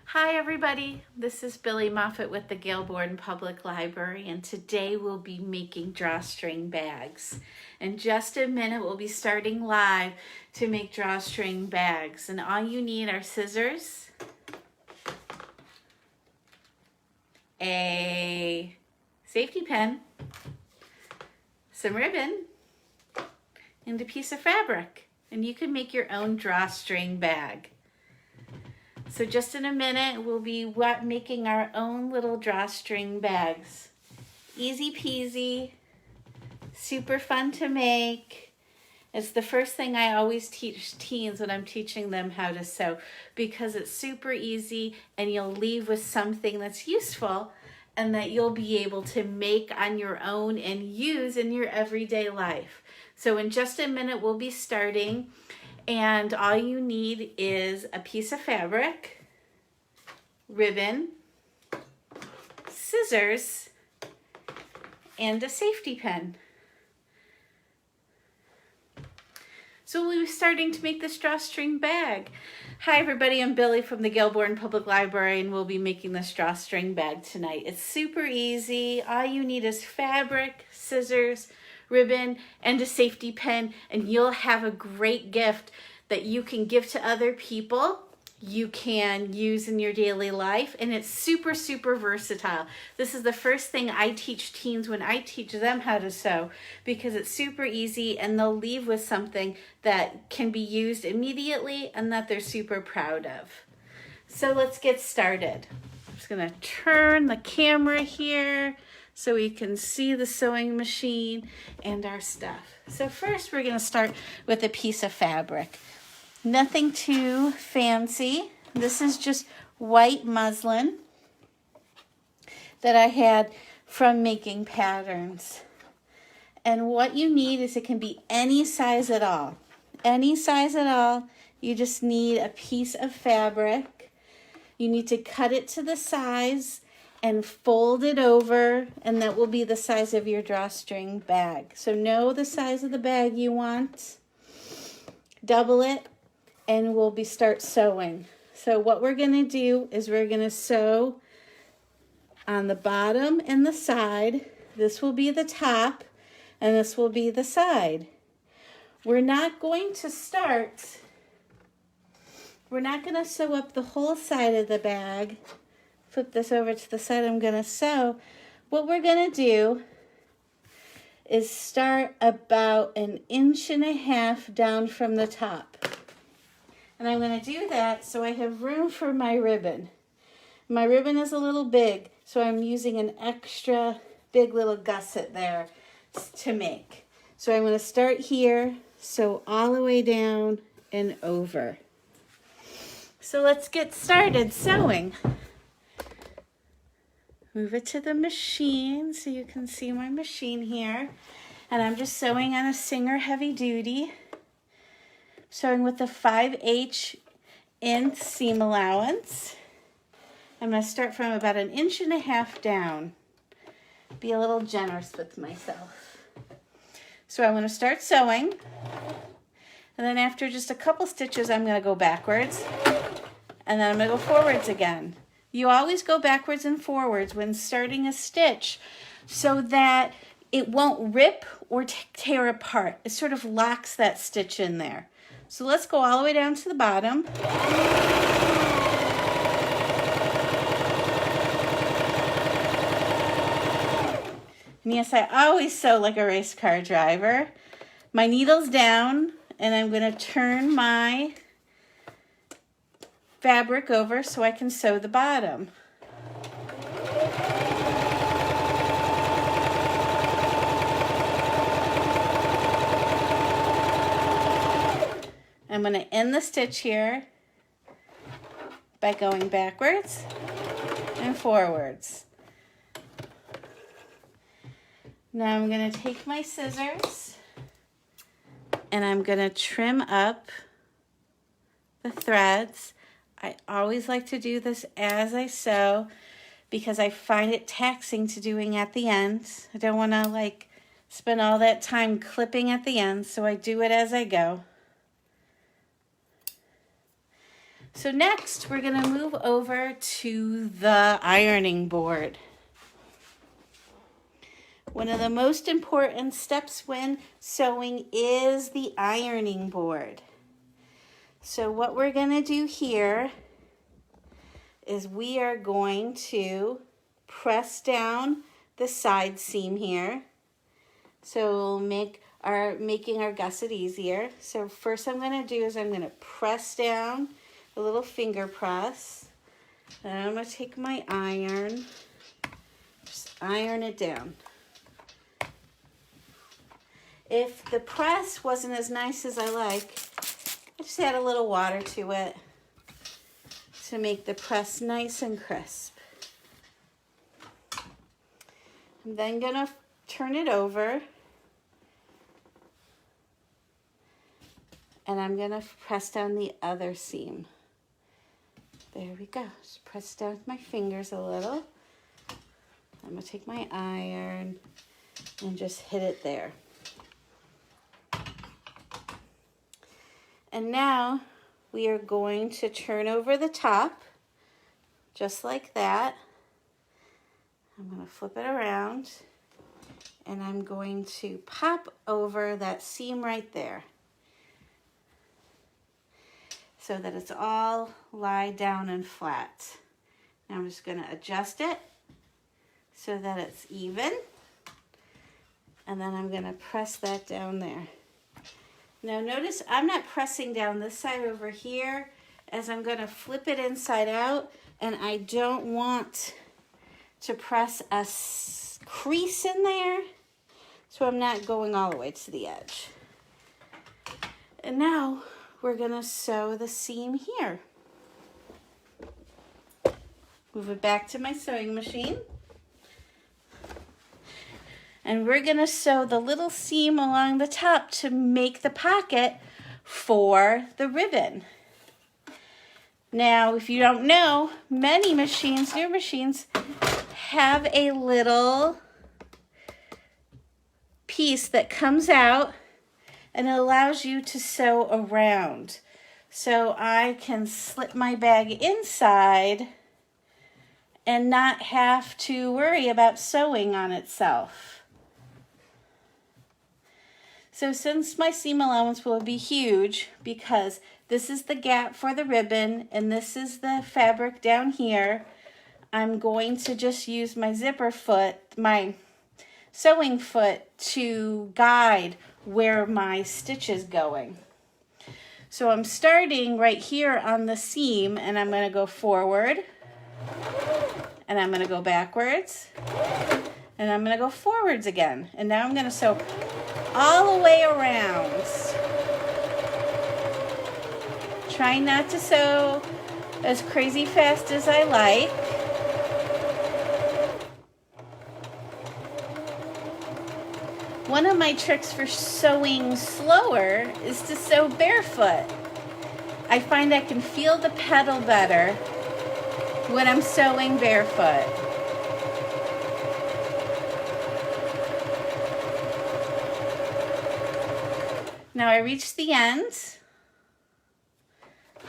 Hi everybody, this is Billy Moffat with the Gailbourn Public Library, and today we'll be making drawstring bags. In just a minute we'll be starting live to make drawstring bags, and all you need are scissors, a safety pin, some ribbon, and a piece of fabric, and you can make your own drawstring bag. So just in a minute, we'll be making our own little drawstring bags. Easy peasy, super fun to make. It's the first thing I always teach teens when I'm teaching them how to sew, because it's super easy and you'll leave with something that's useful and that you'll be able to make on your own and use in your everyday life. So in just a minute, we'll be starting. And all you need is a piece of fabric, ribbon, scissors, and a safety pin. So we'll be starting to make this drawstring bag. Hi everybody, I'm Billy from the Gailbourn Public Library, and we'll be making this drawstring bag tonight. It's super easy. All you need is fabric, scissors, ribbon, and a safety pin, and you'll have a great gift that you can give to other people. You can use in your daily life, and it's super, super versatile. This is the first thing I teach teens when I teach them how to sew, because it's super easy and they'll leave with something that can be used immediately and that they're super proud of. So let's get started. I'm just gonna turn the camera here so we can see the sewing machine and our stuff. So first we're gonna start with a piece of fabric. Nothing too fancy. This is just white muslin that I had from making patterns. And what you need is, it can be any size at all. Any size at all. You just need a piece of fabric. You need to cut it to the size and fold it over, and that will be the size of your drawstring bag. So know the size of the bag you want. Double it, and we'll start sewing. So what we're gonna do is we're gonna sew on the bottom and the side. This will be the top, and this will be the side. We're not going to sew up the whole side of the bag. Flip this over to the side I'm gonna sew. What we're gonna do is start about 1.5 inches down from the top. And I'm gonna do that so I have room for my ribbon. My ribbon is a little big, so I'm using an extra big little gusset there to make. So I'm gonna start here, sew all the way down and over. So let's get started sewing. Move it to the machine so you can see my machine here. And I'm just sewing on a Singer Heavy Duty. Sewing with the 5/8 inch seam allowance. I'm going to start from about 1.5 inches down. Be a little generous with myself. So I'm going to start sewing. And then after just a couple stitches, I'm going to go backwards. And then I'm going to go forwards again. You always go backwards and forwards when starting a stitch so that it won't rip or tear apart. It sort of locks that stitch in there. So let's go all the way down to the bottom. And yes, I always sew like a race car driver. My needle's down, and I'm going to turn my fabric over so I can sew the bottom. I'm going to end the stitch here by going backwards and forwards. Now I'm going to take my scissors and I'm going to trim up the threads. I always like to do this as I sew because I find it taxing to doing at the end. I don't want to spend all that time clipping at the end, so I do it as I go. So next we're going to move over to the ironing board. One of the most important steps when sewing is the ironing board. So what we're going to do here is we are going to press down the side seam here. So making our gusset easier. So first I'm going to do is I'm going to press down a little finger press. Then I'm going to take my iron, just iron it down. If the press wasn't as nice as I like, I just add a little water to it to make the press nice and crisp. I'm then going to turn it over and I'm going to press down the other seam. There we go. Just press down with my fingers a little. I'm going to take my iron and just hit it there. And now we are going to turn over the top, just like that. I'm going to flip it around, and I'm going to pop over that seam right there so that it's all lie down and flat. Now I'm just going to adjust it so that it's even, and then I'm going to press that down there. Now notice I'm not pressing down this side over here as I'm going to flip it inside out, and I don't want to press a crease in there, so I'm not going all the way to the edge. And now we're going to sew the seam here. Move it back to my sewing machine. And we're going to sew the little seam along the top to make the pocket for the ribbon. Now, if you don't know, many machines, new machines, have a little piece that comes out and it allows you to sew around. So I can slip my bag inside and not have to worry about sewing on itself. So since my seam allowance will be huge, because this is the gap for the ribbon and this is the fabric down here, I'm going to just use my zipper foot, my sewing foot, to guide where my stitch is going. So I'm starting right here on the seam, and I'm going to go forward, and I'm going to go backwards, and I'm going to go forwards again. And now I'm going to sew all the way around. Try not to sew as crazy fast as I like. One of my tricks for sewing slower is to sew barefoot. I find I can feel the pedal better when I'm sewing barefoot. Now I reached the end.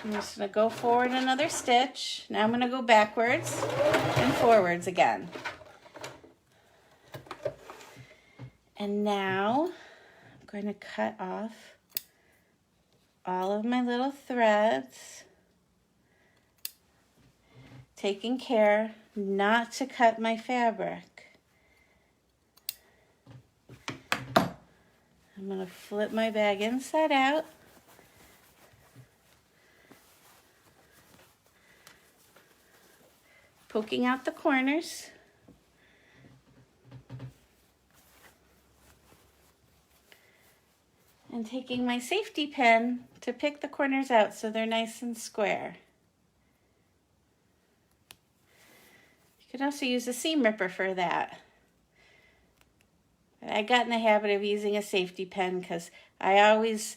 I'm just going to go forward another stitch. Now I'm going to go backwards and forwards again. And now I'm going to cut off all of my little threads, taking care not to cut my fabric. I'm going to flip my bag inside out. Poking out the corners. And taking my safety pin to pick the corners out so they're nice and square. You can also use a seam ripper for that. I got in the habit of using a safety pin because I always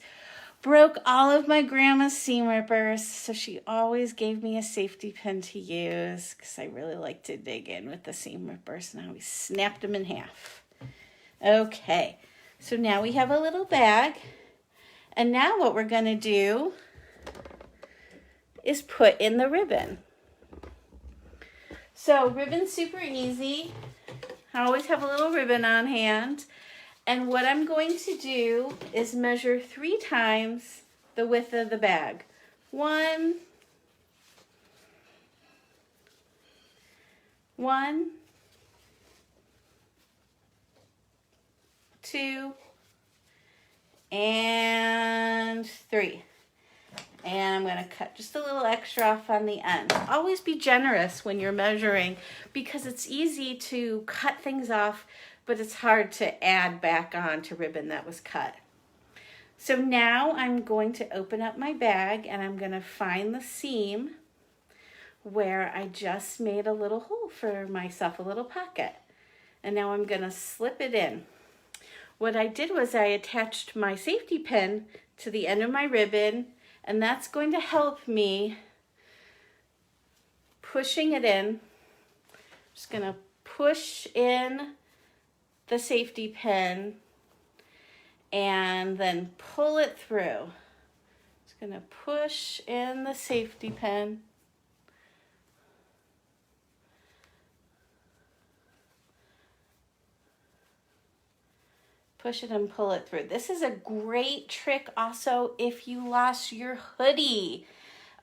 broke all of my grandma's seam rippers, so she always gave me a safety pin to use because I really like to dig in with the seam rippers, and I always snapped them in half. Okay, so now we have a little bag, and now what we're going to do is put in the ribbon. So ribbon's super easy. I always have a little ribbon on hand. And what I'm going to do is measure 3 times the width of the bag. 1, 2, and 3. And I'm going to cut just a little extra off on the end. Always be generous when you're measuring because it's easy to cut things off, but it's hard to add back on to ribbon that was cut. So now I'm going to open up my bag and I'm going to find the seam where I just made a little hole for myself, a little pocket. And now I'm going to slip it in. What I did was I attached my safety pin to the end of my ribbon, and that's going to help me pushing it in. Just going to push in the safety pin and then pull it through. Just going to push in the safety pin. Push it and pull it through. This is a great trick also if you lost your hoodie.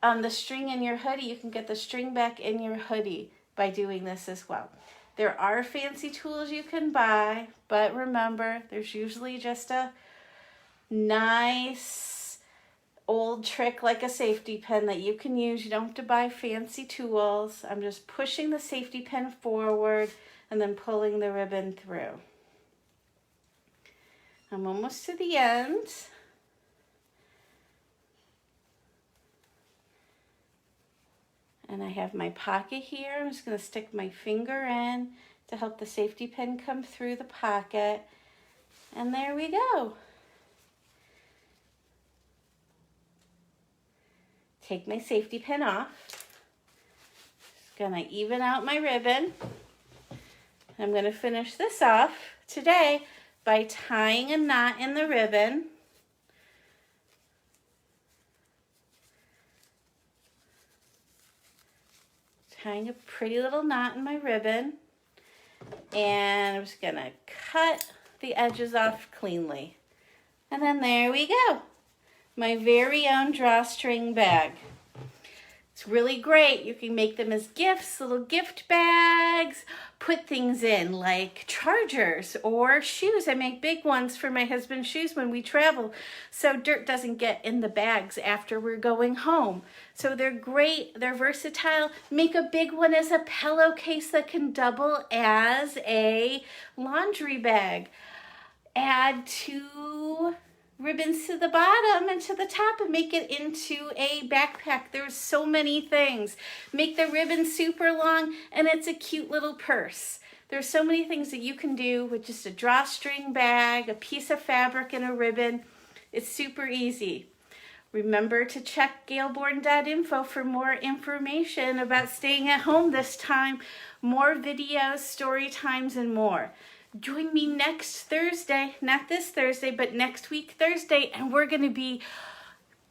The string in your hoodie, you can get the string back in your hoodie by doing this as well. There are fancy tools you can buy, but remember, there's usually just a nice old trick like a safety pin that you can use. You don't have to buy fancy tools. I'm just pushing the safety pin forward and then pulling the ribbon through. I'm almost to the end. And I have my pocket here. I'm just going to stick my finger in to help the safety pin come through the pocket. And there we go. Take my safety pin off. Just going to even out my ribbon. I'm going to finish this off today by tying a knot in the ribbon. Tying a pretty little knot in my ribbon. And I'm just gonna cut the edges off cleanly. And then there we go. My very own drawstring bag. It's really great. You can make them as gifts, little gift bags, put things in like chargers or shoes. I make big ones for my husband's shoes when we travel so dirt doesn't get in the bags after we're going home. So they're great, they're versatile. Make a big one as a pillowcase that can double as a laundry bag. Add 2 ribbons to the bottom and to the top and make it into a backpack. There's so many things. Make the ribbon super long and it's a cute little purse. There's so many things that you can do with just a drawstring bag, a piece of fabric and a ribbon. It's super easy. Remember to check gailborn.info for more information about staying at home this time, more videos, story times, and more. Join me next Thursday, not this Thursday, but next week Thursday, and we're going to be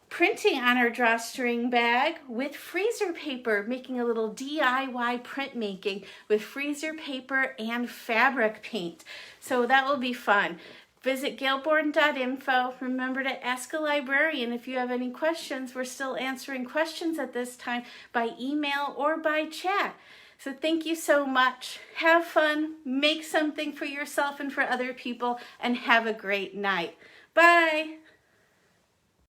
printing on our drawstring bag with freezer paper, making a little DIY printmaking with freezer paper and fabric paint. So that will be fun. Visit gailborn.info. Remember to ask a librarian if you have any questions. We're still answering questions at this time by email or by chat. So thank you so much. Have fun, make something for yourself and for other people, and have a great night. Bye.